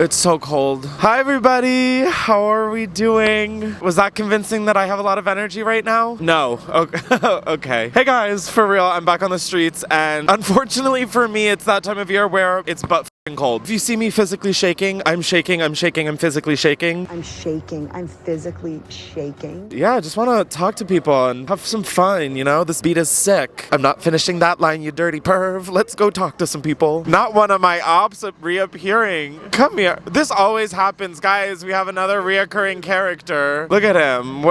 It's so cold. Hi everybody, how are we doing? Was that convincing that I have a lot of energy right now? No, okay. Okay. Hey guys, for real, I'm back on the streets and unfortunately for me, it's that time of year where it's butt cold. If you see me physically shaking, I'm shaking, I'm physically shaking. I'm shaking, I'm physically shaking. Yeah, I just want to talk to people and have some fun, you know? This beat is sick. I'm not finishing that line, you dirty perv. Let's go talk to some people. Not one of my ops reappearing. Come here. This always happens, guys. We have another reoccurring character. Look at him.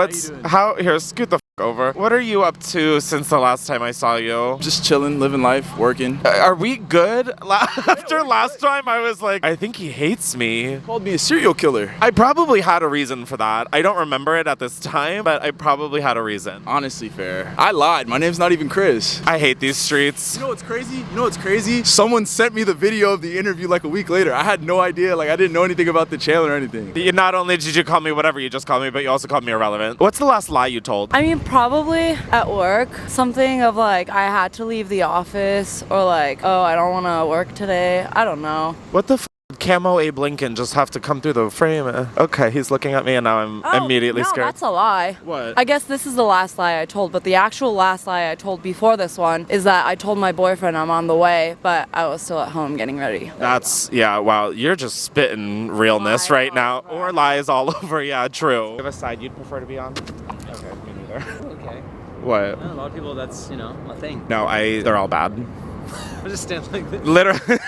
Here, scoot the over. What are you up to since the last time I saw you? Just chilling, living life, working. Are we good? After last time, I was like, I think he hates me. He called me a serial killer. I probably had a reason for that. I don't remember it at this time, but I probably had a reason. Honestly, fair. I lied. My name's not even Chris. I hate these streets. You know what's crazy? Someone sent me the video of the interview like a week later. I had no idea. Like, I didn't know anything about the channel or anything. Not only did you call me whatever you just called me, but you also called me irrelevant. What's the last lie you told? I mean, probably at work. Something of like, I had to leave the office, or like, oh, I don't want to work today. I don't know. What the f? Camo Abe Lincoln just have to come through the frame. Okay, he's looking at me and now I'm immediately scared. That's a lie. What? I guess this is the last lie I told, but the actual last lie I told before this one is that I told my boyfriend I'm on the way, but I was still at home getting ready. Yeah, wow, you're just spitting realness right now. Or lies all over, yeah, true. You have a side you'd prefer to be on? Okay, me neither. Okay. What? A lot of people, that's, a thing. No, they're all bad. I just stand like this. Literally.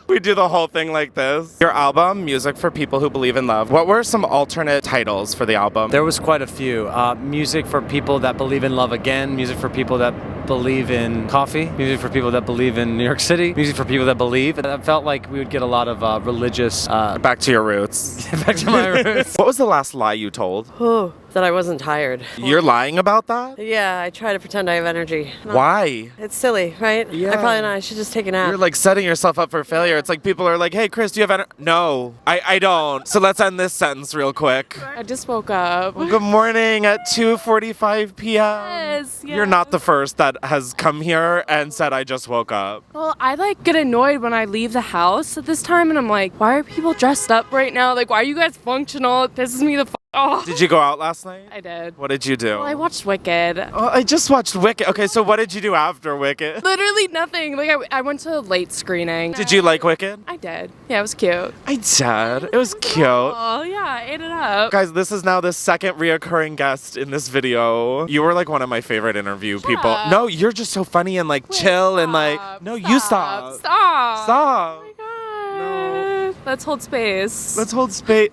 We do the whole thing like this. Your album, Music for People Who Believe in Love. What were some alternate titles for the album? There was quite a few. Music for people that believe in love again. Music for people that believe in coffee. Music for people that believe in New York City. Music for people that believe. And I felt like we would get a lot of religious... Back to your roots. Back to my roots. What was the last lie you told? Oh, that I wasn't tired. You're lying about that? Yeah, I try to pretend I have energy. Why? It's silly, right? Yeah. I probably not. I should just take a nap. You're like setting yourself up for failure. It's like people are like, hey, Chris, do you have energy? No, I don't. So let's end this sentence real quick. I just woke up. Well, good morning at 2:45 p.m. Yes. You're not the first that has come here and said I just woke up. Well, I get annoyed when I leave the house at this time and I'm like, why are people dressed up right now? Like, why are you guys functional? It pisses me the off. Did you go out last night? I did. What did you do? Well, I watched Wicked. Oh, I just watched Wicked. Okay, so what did you do after Wicked? Literally nothing. Like, I went to a late screening. Did you like Wicked? I did. Yeah, it was cute. I did. It was cute. Oh, yeah, I ate it up. Guys, this is now the second reoccurring guest in this video. You were like one of my favorite interview people. up. No, you're just so funny and like chill and like, no, you stop. Stop. Stop. Oh my God. Let's hold space. Let's hold space.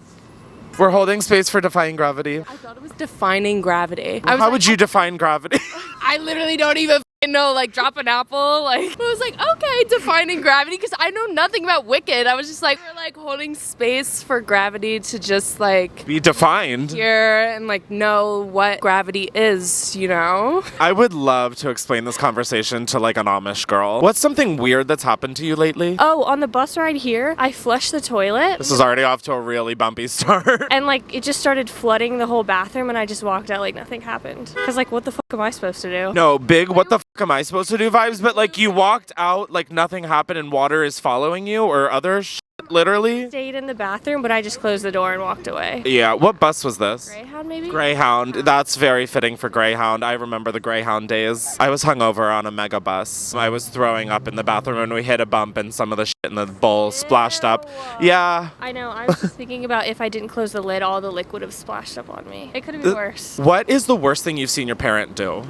We're holding space for defying gravity. I thought it was defining gravity. How would you define gravity? I literally don't even know, like, drop an apple. Like, I was like, okay, defining gravity, because I know nothing about Wicked. I was just like, we're like holding space for gravity to just like Be defined. hear and like know what gravity is, you know? I would love to explain this conversation to like an Amish girl. What's something weird that's happened to you lately? Oh, on the bus ride here, I flushed the toilet. This is already off to a really bumpy start. And like it just started flooding the whole bathroom and I just walked out like nothing happened. Cause like what the fuck am I supposed to do? No, big what the fuck am I supposed to do vibes, but like you walked out like nothing happened and water is following you or other shit, literally? Stayed in the bathroom, but I just closed the door and walked away. Yeah, what bus was this? Greyhound maybe? Greyhound. That's very fitting for Greyhound. I remember the Greyhound days. I was hungover on a mega bus. I was throwing up in the bathroom and we hit a bump and some of the shit in the bowl splashed up. Yeah. I know, I was just thinking about if I didn't close the lid, all the liquid would have splashed up on me. It could have been worse. What is the worst thing you've seen your parent do?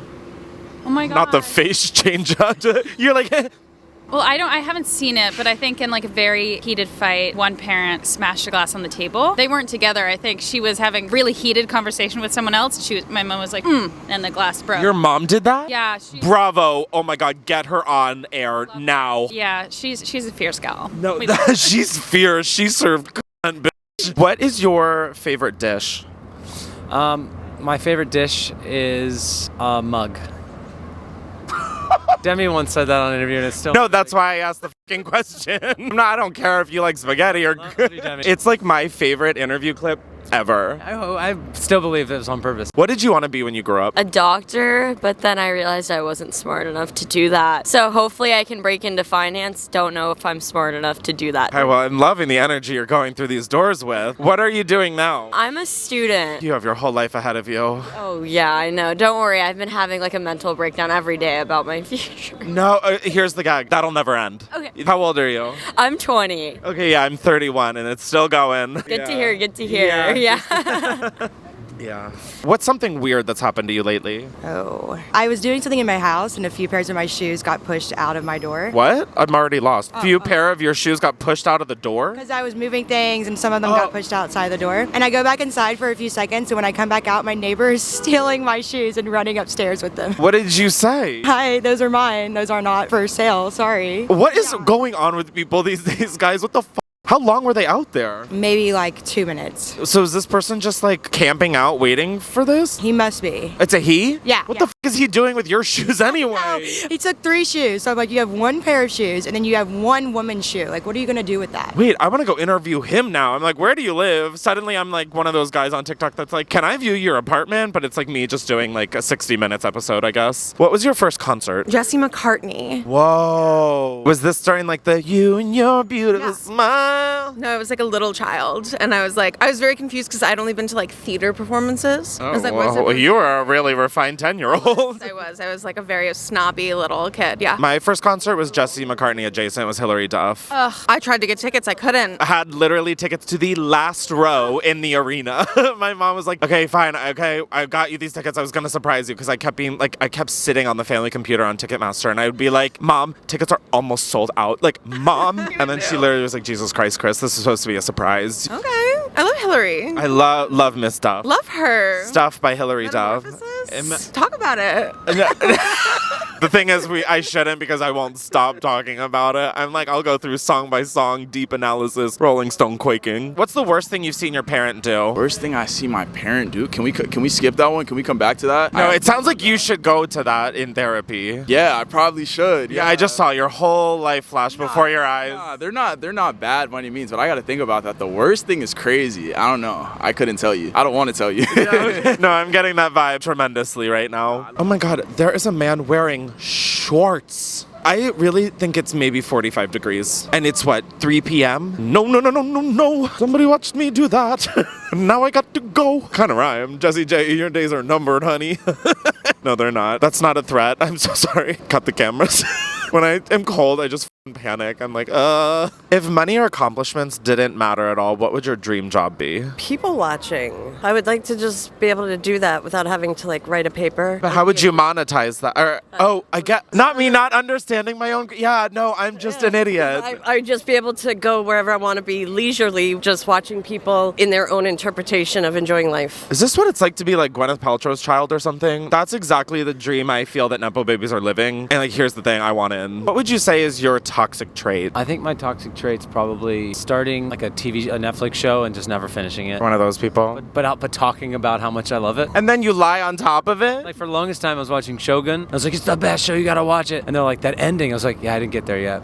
Oh my God. Not the face change. You're like, Well, I haven't seen it, but I think in like a very heated fight, one parent smashed a glass on the table. They weren't together. I think she was having really heated conversation with someone else. My mom was like, and the glass broke. Your mom did that? Yeah. Bravo. Oh my God, get her on air now. Yeah, she's a fierce gal. No, she's fierce. She served cunt, bitch. What is your favorite dish? My favorite dish is a mug. Demi once said that on an interview and it's still... No, that's why I asked the fucking question. I don't care if you like spaghetti or... Love you, Demi. It's like my favorite interview clip ever. I still believe it was on purpose. What did you want to be when you grew up? A doctor, but then I realized I wasn't smart enough to do that. So hopefully I can break into finance. Don't know if I'm smart enough to do that. Well, I'm loving the energy you're going through these doors with. What are you doing now? I'm a student. You have your whole life ahead of you. Oh yeah, I know. Don't worry, I've been having like a mental breakdown every day about my future. No, here's the gag. That'll never end. Okay. How old are you? I'm 20. Okay, yeah, I'm 31 and it's still going. Good to hear, good to hear. Yeah. Yeah. What's something weird that's happened to you lately? Oh. I was doing something in my house and a few pairs of my shoes got pushed out of my door. What? I'm already lost. Few pair of your shoes got pushed out of the door? Because I was moving things and some of them got pushed outside the door. And I go back inside for a few seconds, and when I come back out, my neighbor is stealing my shoes and running upstairs with them. What did you say? Hi, those are mine. Those are not for sale. Sorry. What is going on with people these days, guys? What the f? How long were they out there? Maybe like 2 minutes. So is this person just like camping out waiting for this? He must be. It's a he? Yeah. What the f is he doing with your shoes anyway? He took 3 shoes. So I'm like, you have 1 pair of shoes and then you have 1 woman's shoe. Like, what are you going to do with that? Wait, I want to go interview him now. I'm like, where do you live? Suddenly I'm like one of those guys on TikTok that's like, can I view your apartment? But it's like me just doing like a 60 minutes episode, I guess. What was your first concert? Jesse McCartney. Whoa. Was this during like the You and Your Beautiful Smile? No, it was like a little child, and I was very confused because I'd only been to like theater performances. I was like, what is it? You were a really refined 10-year-old. I was like a very snobby little kid, yeah. My first concert was Jesse McCartney adjacent. It was Hillary Duff. Ugh, I tried to get tickets, I couldn't. I had literally tickets to the last row in the arena. My mom was like, okay, fine. Okay, I got you these tickets. I was going to surprise you because I kept sitting on the family computer on Ticketmaster and I would be like, Mom, tickets are almost sold out. Like, Mom. And then she literally was like, Jesus Christ, Chris, this is supposed to be a surprise. Okay. I love Hillary. I love Miss Duff. Love her. Stuff by Hillary Duff. Talk about it. The thing is, I shouldn't because I won't stop talking about it. I'm like, I'll go through song by song, deep analysis, Rolling Stone quaking. What's the worst thing you've seen your parent do? Worst thing I see my parent do? Can we skip that one? Can we come back to that? No, it sounds like you should go to that in therapy. Yeah, I probably should. Yeah, I just saw your whole life flash before your eyes. Nah, they're not bad by any means, but I got to think about that. The worst thing is crazy. I don't know. I couldn't tell you. I don't want to tell you. No, I'm getting that vibe tremendously right now. Oh my God, there is a man wearing shorts. I really think it's maybe 45 degrees. And it's what, 3 p.m.? No. Somebody watched me do that. Now I got to go. Kind of rhyme. Jesse J, your days are numbered, honey. No, they're not. That's not a threat. I'm so sorry. Cut the cameras. When I am cold, I just panic. I'm like, If money or accomplishments didn't matter at all, what would your dream job be? People watching. I would like to just be able to do that without having to like write a paper. But how would you monetize that? Or, I get, not me not understanding my own, yeah, no, I'm just an idiot. I would just be able to go wherever I want to be leisurely, just watching people in their own interpretation of enjoying life. Is this what it's like to be like Gwyneth Paltrow's child or something? That's exactly the dream I feel that Nepo babies are living. And like, here's the thing, I want in. What would you say is your toxic trait? I think my toxic trait's probably starting like a Netflix show and just never finishing it. One of those people. But talking about how much I love it. And then you lie on top of it? Like for the longest time I was watching Shogun. I was like, it's the best show, you gotta watch it. And they're like, that ending. I was like, yeah, I didn't get there yet.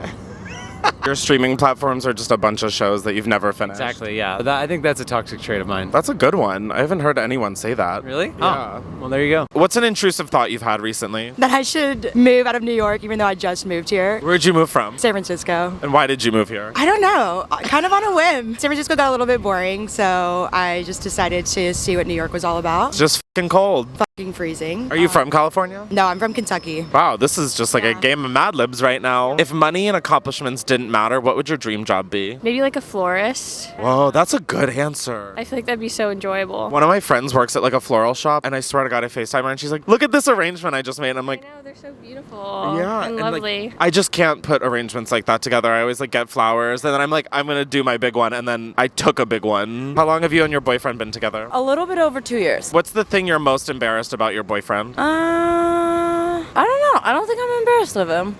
Your streaming platforms are just a bunch of shows that you've never finished. Exactly, yeah. I think that's a toxic trait of mine. That's a good one. I haven't heard anyone say that. Really? Yeah. Oh, well, there you go. What's an intrusive thought you've had recently? That I should move out of New York, even though I just moved here. Where'd you move from? San Francisco. And why did you move here? I don't know. Kind of on a whim. San Francisco got a little bit boring, so I just decided to see what New York was all about. It's just fucking cold. Fucking freezing. Are you from California? No, I'm from Kentucky. Wow, this is just like a game of Mad Libs right now. If money and accomplishments didn't matter, what would your dream job be? Maybe like a florist. Whoa, that's a good answer. I feel like that'd be so enjoyable. One of my friends works at like a floral shop, and I swear to God, I FaceTime her, and she's like, look at this arrangement I just made. And I'm like, I know, they're so beautiful. yeah, And like, lovely. I just can't put arrangements like that together. I always like get flowers, and then I'm like, I'm gonna do my big one, and then I took a big one. How long have you and your boyfriend been together? A little bit over 2 years. What's the thing you're most embarrassed about your boyfriend? I don't know. I don't think I'm embarrassed of him.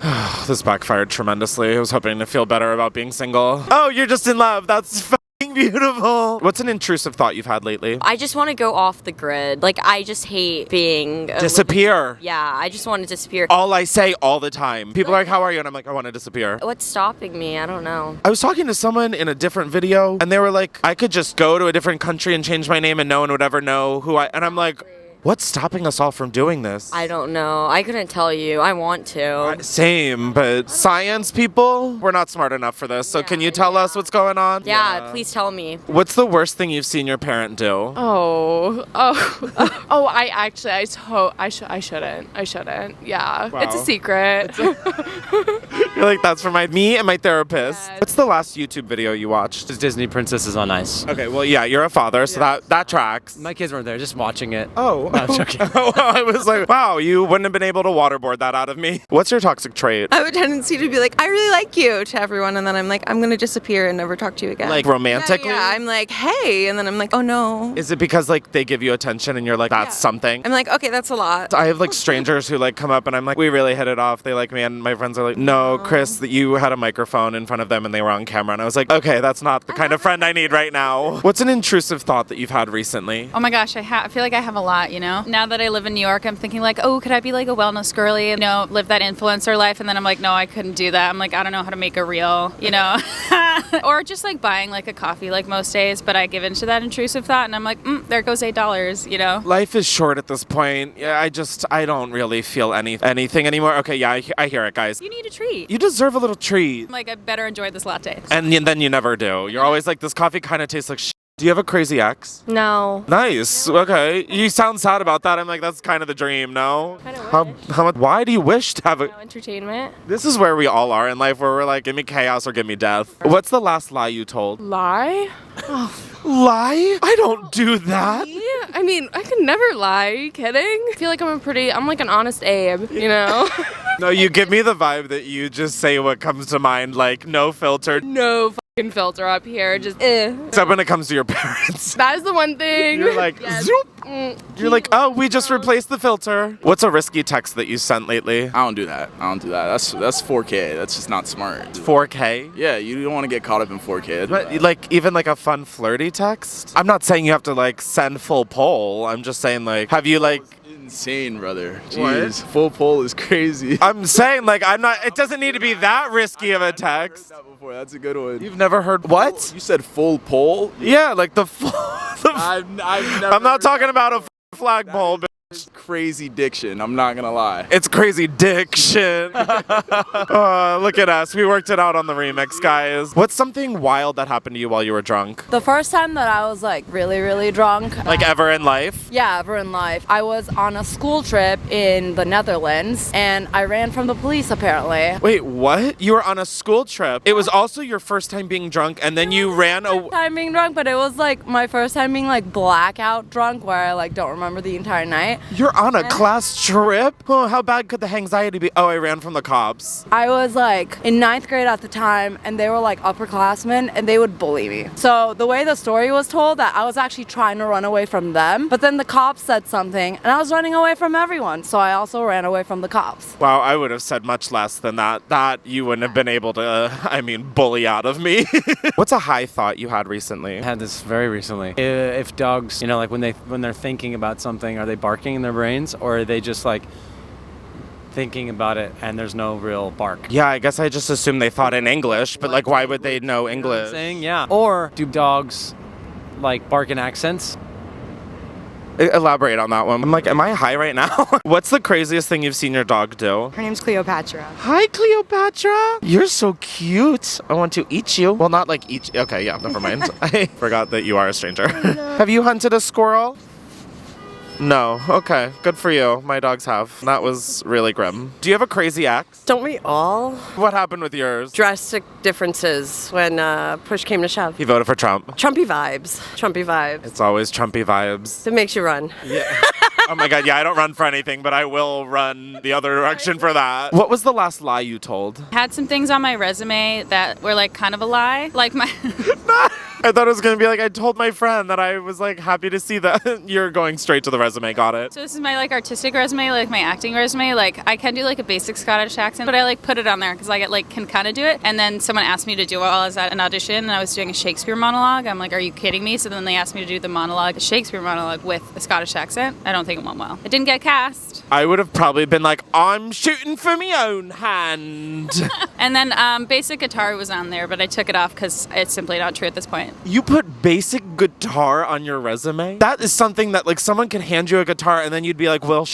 This backfired tremendously. I was hoping to feel better about being single. Oh, you're just in love. That's fucking being beautiful. What's an intrusive thought you've had lately? I just want to go off the grid. Like, I just hate being... Disappear. Yeah, I just want to disappear. All I say all the time. People are like, how are you? And I'm like, I want to disappear. What's stopping me? I don't know. I was talking to someone in a different video, and they were like, I could just go to a different country and change my name and no one would ever know who I... And I'm like... What's stopping us all from doing this? I don't know. I couldn't tell you. I want to. Same, but science people, we're not smart enough for this. So can you tell us what's going on? Yeah, please tell me. What's the worst thing you've seen your parent do? I shouldn't. Yeah. Wow. It's a secret. You're like, that's for me and my therapist. What's the last YouTube video you watched? It's Disney Princesses on Ice. Okay, well, yeah, you're a father, so that tracks. My kids weren't there, just watching it. Oh. No, I'm joking. I was like, wow, you wouldn't have been able to waterboard that out of me. What's your toxic trait? I have a tendency to be like, I really like you to everyone, and then I'm like, I'm going to disappear and never talk to you again. Like romantically? Yeah, I'm like, hey, and then I'm like, oh no. Is it because like they give you attention and you're like, that's something? I'm like, okay, that's a lot. I have like strangers who like come up and I'm like, we really hit it off. They like me, and my friends are like, no, Chris, that you had a microphone in front of them and they were on camera. And I was like, okay, that's not the kind of friend I need right now. What's an intrusive thought that you've had recently? Oh my gosh, I feel like I have a lot, you know? Now that I live in New York, I'm thinking like, oh, could I be like a wellness girly and, live that influencer life? And then I'm like, no, I couldn't do that. I'm like, I don't know how to make a reel, or just like buying like a coffee like most days, but I give into that intrusive thought and I'm like, there goes $8, Life is short at this point. Yeah, I don't really feel anything anymore. Okay, yeah, I hear it, guys. You need a treat. You deserve a little treat. Like, I better enjoy this latte. And then you never do. You're always like, this coffee kind of tastes like shit. Do you have a crazy ex? No. Nice. Okay. You sound sad about that. I'm like, that's kind of the dream, no? How much? Why do you wish to have a... Entertainment. This is where we all are in life, where we're like, give me chaos or give me death. What's the last lie you told? Lie? Lie? I don't do that. Yeah, I mean, I could never lie. Are you kidding? I feel like I'm like an honest Abe, No, you give me the vibe that you just say what comes to mind, like no filter. No fucking filter up here, just Except when it comes to your parents. That is the one thing. You're like, zoop. You're like, oh, we just replaced the filter. What's a risky text that you sent lately? I don't do that. That's 4K. That's just not smart. 4K? Yeah, you don't want to get caught up in 4K. But like even like a fun flirty text? I'm not saying you have to like send full poll. I'm just saying like, have you like... Insane, brother. Jeez, full poll is crazy. I'm saying like it doesn't need to be that risky of a text. That before. That's a good one. You've never heard what? You said full poll? Yeah, like the full... I've never I'm not talking about a flagpole, but crazy diction, I'm not gonna lie. it's crazy diction. Look at us. We worked it out on the remix, guys. What's something wild that happened to you while you were drunk? The first time that I was like really, really drunk. Like ever in life? Yeah, ever in life. I was on a school trip in the Netherlands and I ran from the police apparently. Wait, what? You were on a school trip. It was also your first time being drunk and then you ran away. Time being drunk, but it was like my first time being like blackout drunk where I like don't remember the entire night. You're on a class trip? Oh, how bad could the anxiety be? Oh, I ran from the cops. I was like in 9th grade at the time and they were like upperclassmen and they would bully me. So the way the story was told that I was actually trying to run away from them, but then the cops said something and I was running away from everyone. So I also ran away from the cops. Wow, I would have said much less than that. That you wouldn't have been able to, bully out of me. What's a high thought you had recently? I had this very recently. If dogs, like when they're thinking about something, are they barking in their brains or are they just like thinking about it and there's no real bark? Yeah, I guess I just assumed they thought in English, but like why would they know English? Yeah. Or do dogs like bark in accents? Elaborate on that one. I'm like, am I high right now? What's the craziest thing you've seen your dog do? Her name's Cleopatra. Hi, Cleopatra. You're so cute. I want to eat you. Well, not like eat. Okay, yeah, never mind. I forgot that you are a stranger. Have you hunted a squirrel? No. Okay. Good for you. My dogs have. That was really grim. Do you have a crazy ex? Don't we all? What happened with yours? Drastic differences when push came to shove. He voted for Trump. Trumpy vibes. Trumpy vibes. It's always Trumpy vibes. It makes you run. Yeah. Oh my God. Yeah, I don't run for anything, but I will run the other direction for that. What was the last lie you told? Had some things on my resume that were like kind of a lie. Like my... I thought it was gonna be like, I told my friend that I was like happy to see that. You're going straight to the resume, got it. So this is my like artistic resume, like my acting resume. Like I can do like a basic Scottish accent, but I like put it on there because I get like can kind of do it. And then someone asked me to do it while I was at an audition, and I was doing a Shakespeare monologue. I'm like, are you kidding me? So then they asked me to do the monologue, a Shakespeare monologue with a Scottish accent. I don't think it went well. It didn't get cast. I would have probably been like, I'm shooting for my own hand. And then basic guitar was on there, but I took it off because it's simply not true at this point. You put basic guitar on your resume? That is something that like someone could hand you a guitar and then you'd be like, well,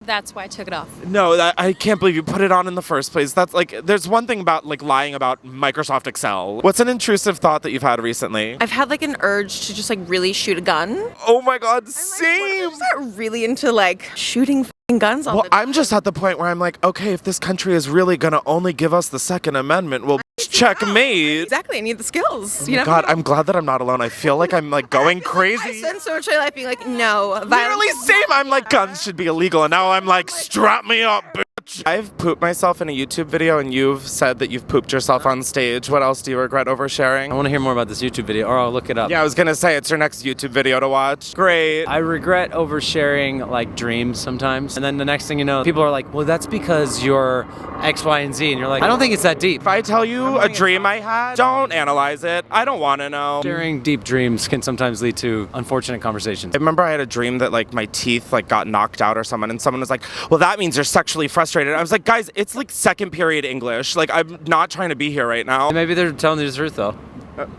That's why I took it off. No, I can't believe you put it on in the first place. That's like, there's one thing about like lying about Microsoft Excel. What's an intrusive thought that you've had recently? I've had like an urge to just like really shoot a gun. Oh my God, same. I'm not really into like shooting guns all Well, the time. I'm just at the point where I'm like, okay, if this country is really gonna only give us the Second Amendment, well, checkmate. Exactly, I need the skills. Oh my God, I'm glad that I'm not alone. I feel like I'm like going crazy. I spend so much of my life being like, no, violence. Literally same. I'm like, guns should be illegal, and now I'm like, strap me up, bitch. I've pooped myself in a YouTube video, and you've said that you've pooped yourself on stage. What else do you regret oversharing? I want to hear more about this YouTube video, or I'll look it up. Yeah, I was gonna say it's your next YouTube video to watch. Great. I regret oversharing like dreams sometimes, and then the next thing you know, people are like, well, that's because you're X, Y, and Z, and you're like, I don't think it's that deep. If I tell you a dream I had, don't analyze it. I don't want to know. Sharing deep dreams can sometimes lead to unfortunate conversations. I remember I had a dream that like my teeth like got knocked out or someone, and someone was like, well, that means you're sexually frustrated. I was like, guys, it's like second period English. Like, I'm not trying to be here right now. Maybe they're telling you the truth though.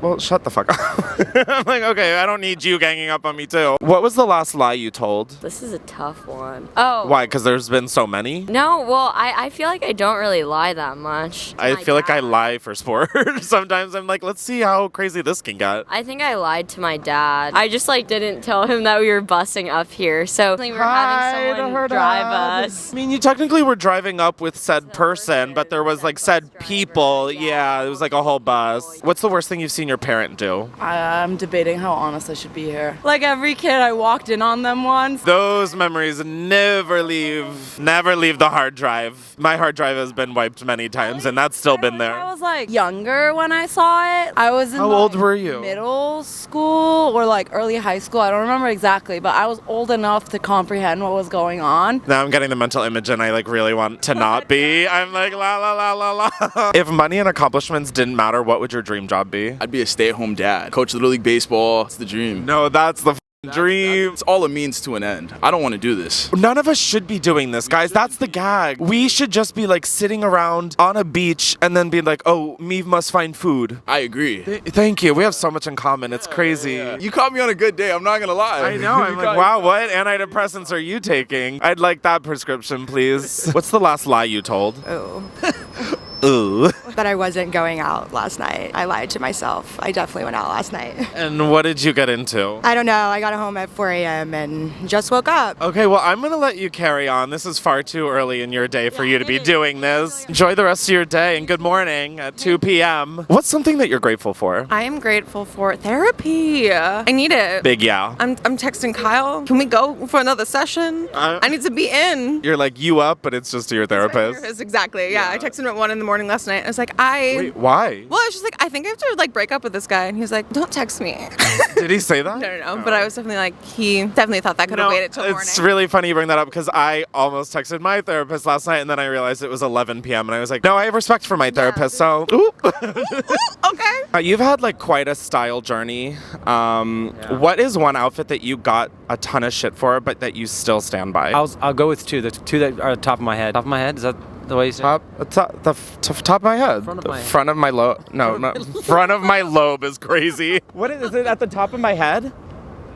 Well, shut the fuck up. I'm like, okay, I don't need you ganging up on me too. What was the last lie you told? This is a tough one. Oh. Why? Because there's been so many? No, well, I feel like I don't really lie that much. I feel like I lie for sport. Sometimes I'm like, let's see how crazy this can get. I think I lied to my dad. I just like didn't tell him that we were busing up here. So we were having someone drive us. I mean, you technically were driving up with said person, but there was like said people. Yeah, it was like a whole bus. What's the worst thing you've seen your parent do? I'm debating how honest I should be here. Like every kid, I walked in on them once. Those memories never leave the hard drive. My hard drive has been wiped many times, and that's still been there. I was like younger when I saw it. I was in How old were you? Middle school or like early high school. I don't remember exactly, but I was old enough to comprehend what was going on. Now I'm getting the mental image, and I like really want to not be. I'm like la la la la la. If money and accomplishments didn't matter, what would your dream job be? I'd be a stay-at-home dad. Coach Little League Baseball. It's the dream. No, that's the dream. It's all a means to an end. I don't want to do this. None of us should be doing this, guys. That's the gag. We should just be like sitting around on a beach and then being like, oh, me must find food. I agree. Thank you. We have so much in common. It's crazy. Yeah. You caught me on a good day. I'm not going to lie. I know. I'm like, wow, what antidepressants are you taking? I'd like that prescription, please. What's the last lie you told? Oh. Ooh. That I wasn't going out last night. I lied to myself. I definitely went out last night. And what did you get into? I don't know. I got home at 4 a.m. and just woke up. Okay, well, I'm going to let you carry on. This is far too early in your day for you to be doing this. Enjoy the rest of your day, and good morning at 2 p.m. What's something that you're grateful for? I am grateful for therapy. I need it. Big yeah. I'm texting Kyle. Can we go for another session? I need to be in. You're like, you up, but it's just to your therapist. Exactly. Yeah. I texted him at 1 in the morning last night. I was like, Wait, why? Well, I was just like, I think I have to like break up with this guy. And he was like, don't text me. Did he say that? No. But I was definitely like, he definitely thought that could have waited till morning. It's really funny you bring that up because I almost texted my therapist last night and then I realized it was 11 p.m. and I was like, no, I have respect for my therapist, so. Ooh. Okay. You've had like quite a style journey. What is one outfit that you got a ton of shit for, but that you still stand by? I'll go with two. The two that are top of my head. Top of my head? Is that the way you say it? Top of my head. Front of my lobe. No, not front of my lobe is crazy. What is it at the top of my head?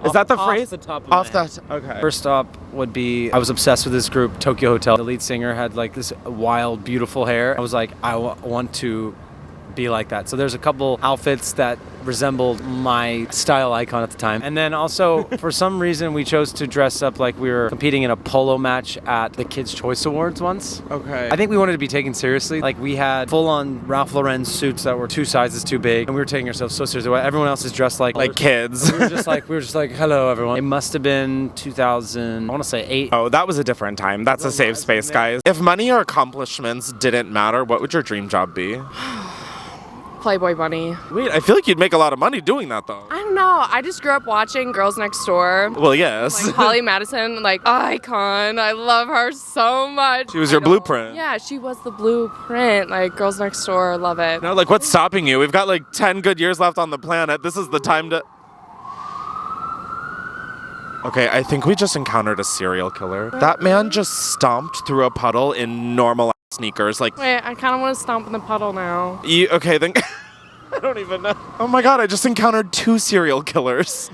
Is that the phrase? Off the top of my head. Okay. First up would be, I was obsessed with this group, Tokyo Hotel. The lead singer had like this wild, beautiful hair. I was like, I want to be like that. So there's a couple outfits that resembled my style icon at the time. And then also, for some reason, we chose to dress up like we were competing in a polo match at the Kids' Choice Awards once. Okay. I think we wanted to be taken seriously. Like we had full-on Ralph Lauren suits that were 2 sizes too big, and we were taking ourselves so seriously. Everyone else is dressed like kids. We were just like, hello everyone. It must have been 2000, I want to say 8. Oh, that was a different time. That's a safe space, guys. If money or accomplishments didn't matter, what would your dream job be? Playboy Bunny. Wait, I feel like you'd make a lot of money doing that though. I don't know. I just grew up watching Girls Next Door. Well, yes. Like Holly Madison, like icon. I love her so much. She was your blueprint. Yeah, she was the blueprint. Like Girls Next Door, love it. No, like what's stopping you? We've got like 10 good years left on the planet. This is the time to... Okay, I think we just encountered a serial killer. That man just stomped through a puddle in normal sneakers. Like, Wait, I kind of want to stomp in the puddle now. okay, then... I don't even know. Oh my god, I just encountered 2 serial killers.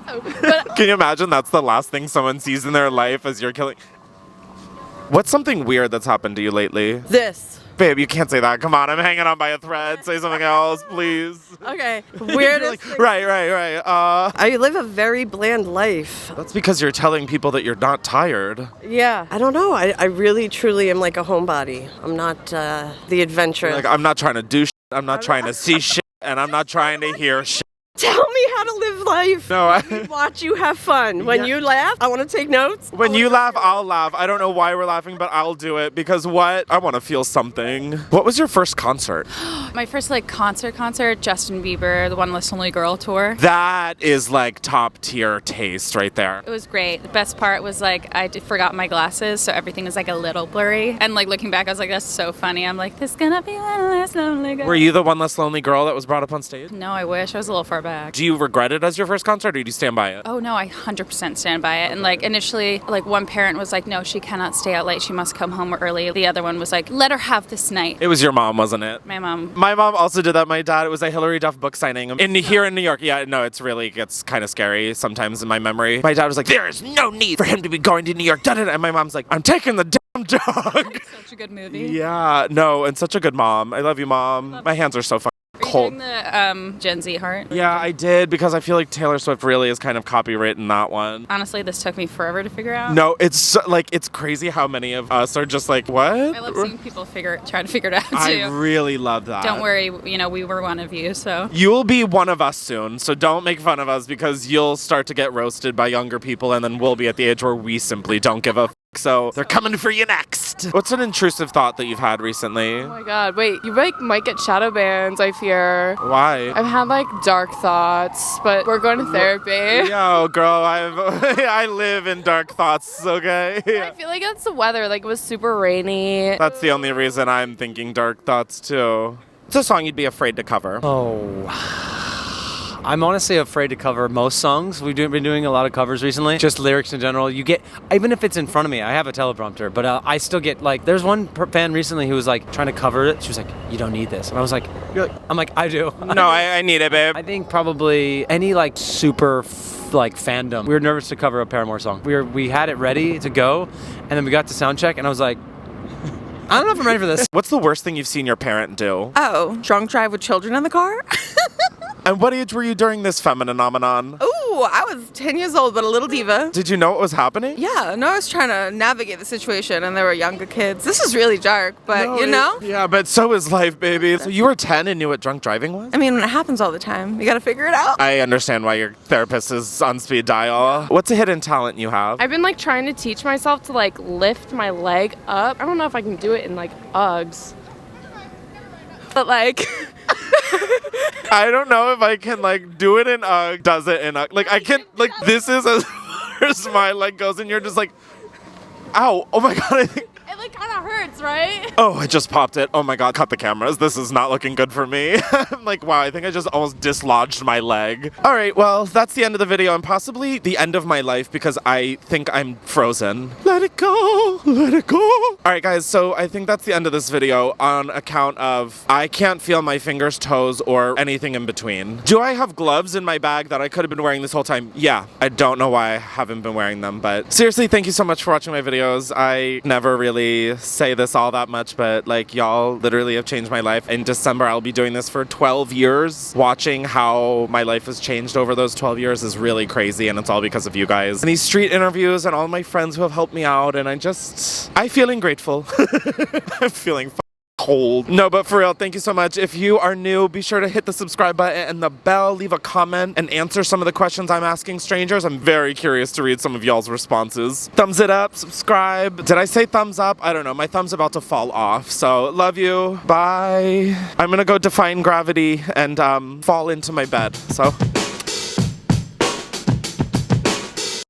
Can you imagine that's the last thing someone sees in their life as you're killing? What's something weird that's happened to you lately? This. Babe, you can't say that. Come on, I'm hanging on by a thread. Say something else, please. Okay. Weirdest. Right. I live a very bland life. That's because you're telling people that you're not tired. Yeah. I don't know. I really, truly am like a homebody. I'm not the adventurer. Like, I'm not trying to do shit. I'm not trying to see shit. And I'm not trying to hear shit. Tell me how to live life. No, Watch you have fun. When you laugh, I want to take notes. When you laugh, I'll laugh. I don't know why we're laughing, but I'll do it because what? I want to feel something. What was your first concert? My first like concert, Justin Bieber, the One Less Lonely Girl tour. That is like top tier taste right there. It was great. The best part was like I forgot my glasses, so everything was like a little blurry. And like looking back, I was like, that's so funny. I'm like, this is gonna be one less lonely girl. Were you the one less lonely girl that was brought up on stage? No, I wish. I was a little far back. Do you regret it as your first concert, or do you stand by it? Oh no, I 100% stand by it. And like initially, like one parent was like, no, she cannot stay out late. She must come home early. The other one was like, let her have this night. It was your mom, wasn't it? My mom. My mom also did that. My dad, it was a Hillary Duff book signing here in New York. Yeah, no, it's really gets kind of scary sometimes in my memory. My dad was like, there is no need for him to be going to New York. And my mom's like, I'm taking the damn dog. Such a good movie. Yeah, no, and such a good mom. I love you, Mom. My hands are so fucking cold. Are you doing the Gen Z heart? Yeah, I did because I feel like Taylor Swift really is kind of copywritten that one. Honestly, this took me forever to figure out. No, it's so, like it's crazy how many of us are just like, what? I love seeing people try to figure it out too. I really love that. Don't worry, we were one of you, so. You'll be one of us soon, so don't make fun of us because you'll start to get roasted by younger people and then we'll be at the age where we simply don't give a f. So they're coming for you next. What's an intrusive thought that you've had recently? Oh my god, wait, you like might get shadow bans, I fear. Why? I've had like dark thoughts, but we're going to therapy. Yo, girl, I live in dark thoughts, okay? I feel like that's the weather, like it was super rainy. That's the only reason I'm thinking dark thoughts too. It's a song you'd be afraid to cover. Oh. I'm honestly afraid to cover most songs. We've been doing a lot of covers recently. Just lyrics in general. You get, even if it's in front of me, I have a teleprompter, but I still get like, there's one fan recently who was like trying to cover it. She was like, you don't need this. And I was like, I'm like, I do. No, I need it, babe. I think probably any like super like fandom. We were nervous to cover a Paramore song. We had it ready to go, and then we got to sound check, and I was like, I don't know if I'm ready for this. What's the worst thing you've seen your parent do? Oh, drunk drive with children in the car? And what age were you during this phenomenon? Ooh, I was 10 years old, but a little diva. Did you know what was happening? Yeah, no, I was trying to navigate the situation, and there were younger kids. This is really dark, but you know? Yeah, but so is life, baby. So you were 10 and knew what drunk driving was? I mean, it happens all the time. You gotta figure it out. I understand why your therapist is on speed dial. What's a hidden talent you have? I've been like trying to teach myself to like lift my leg up. I don't know if I can do it in like Uggs. But like... I don't know if I can like do it in does it in like I can like this is as far as my leg goes and you're just like, ow, oh my god, I think it like kind of hurts, right? Oh, I just popped it. Oh my god, cut the cameras. This is not looking good for me. I'm like, wow, I think I just almost dislodged my leg. All right, well, that's the end of the video and possibly the end of my life because I think I'm frozen. Let it go, let it go. All right, guys, so I think that's the end of this video on account of I can't feel my fingers, toes, or anything in between. Do I have gloves in my bag that I could have been wearing this whole time? Yeah, I don't know why I haven't been wearing them, but seriously, thank you so much for watching my videos. I never really say this all that much, but like y'all literally have changed my life. In December, I'll be doing this for 12 years. Watching how my life has changed over those 12 years is really crazy, and it's all because of you guys. And these street interviews and all my friends who have helped me out, and I'm feeling grateful. I'm feeling cold. No, but for real, thank you so much. If you are new, be sure to hit the subscribe button and the bell, leave a comment, and answer some of the questions I'm asking strangers. I'm very curious to read some of y'all's responses. Thumbs it up, subscribe. Did I say thumbs up? I don't know. My thumb's about to fall off. So love you. Bye. I'm gonna go define gravity and fall into my bed. So